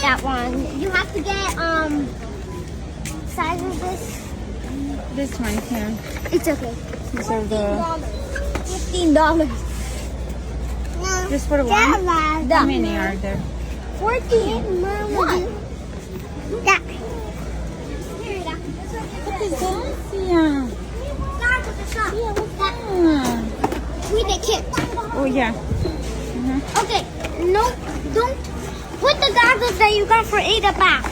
that one. You have to get size of this. This one here. It's okay. These are the $15. No. just for one. How many are there? 14. What? That. What is that? Yeah. With the kit. Oh yeah. Okay. No, don't put the goggles that you got for Ada back.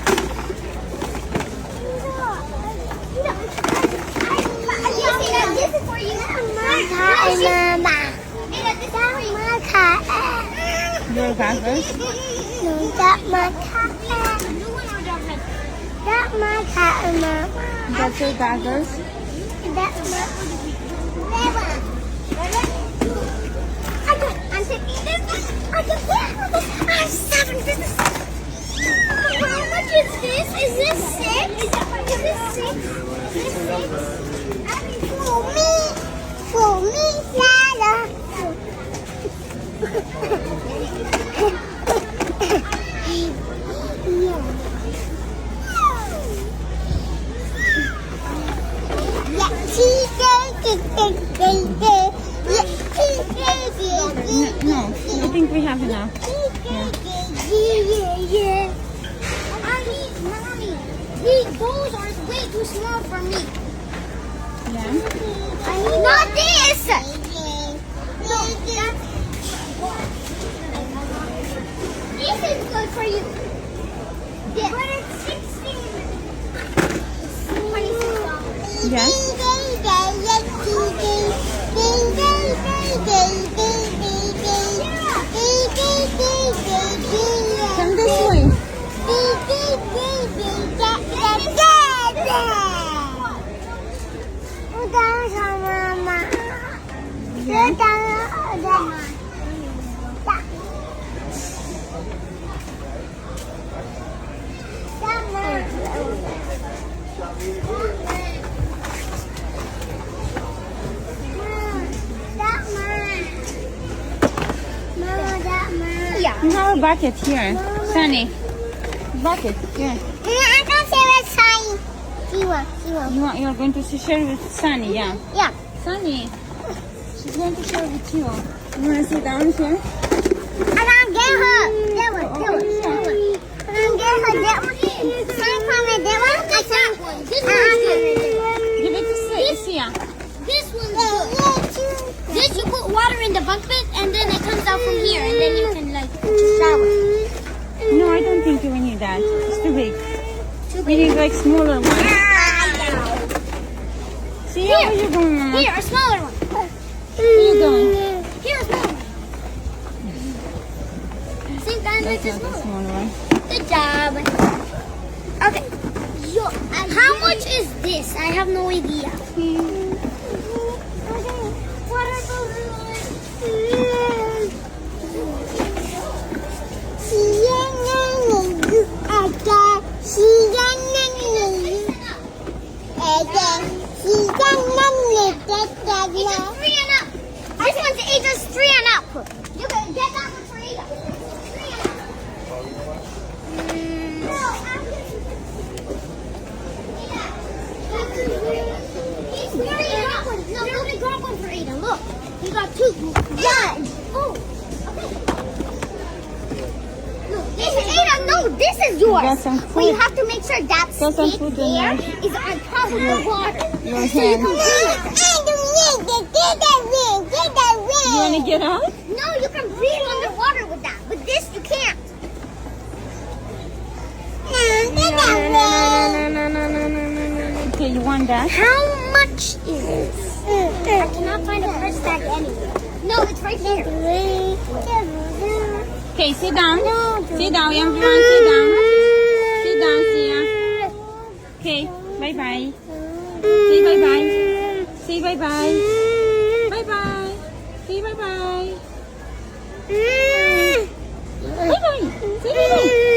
This is for you. Mama. Ada, this is for you. Your goggles. No, that my cat. That my cat, Mama. That's your goggles. That's my. I'm taking this. I can get this. I have 7. This is. How much is this? Is this 6? Is this 6? Is this 6? For me, Lala. No, I think we have enough. Mommy, these bowls are way too small for me. Yeah. Not this! No, this is good for you. Yeah. But it's 16. $26. Yes. Come this way. Yeah. You have a bucket here. Sunny. Bucket. Yeah. I can't say what's tiny. You're going to share with Sunny, yeah. Yeah. Sunny. She's going to share with you. You want to sit down here? And I'll get her. That one. And I'll get her that one. Sign from it. That one. I got one. This one's good. Give it to Sia. This one's good. This you put water in the bucket and then it comes out from here and then you can like shower. No, I don't think you need that. It's too big. We need like smaller ones. See how you going, Mama? Here, a smaller one. Where you going? Here, a smaller one. Same time like this That's not the smaller. small one. Good job. Okay. How much is this? I have no idea. What are those? Ages 3 and up. This one's ages 3 and up. You can get that one for Ada. 3 and up. He's 3 and up. No, you only got one for Ada. Look, you got 2. Yeah. Oh, okay. Look, this is Ada. No, this is yours. Got some But you food. have to make sure that Got some stick food in there there. is on top of the water. Your So you hand. can You want to get out? No, you can breathe underwater with that. But this, you can't. Okay, you want that? How much is this? I cannot find a price tag anywhere. No, it's right here. Okay, sit down. Sit down, everyone. Sit down. Sit down, Sia. Okay, bye-bye. Say bye-bye. Say bye-bye. Bye-bye. Say bye-bye. Bye-bye. Say bye-bye.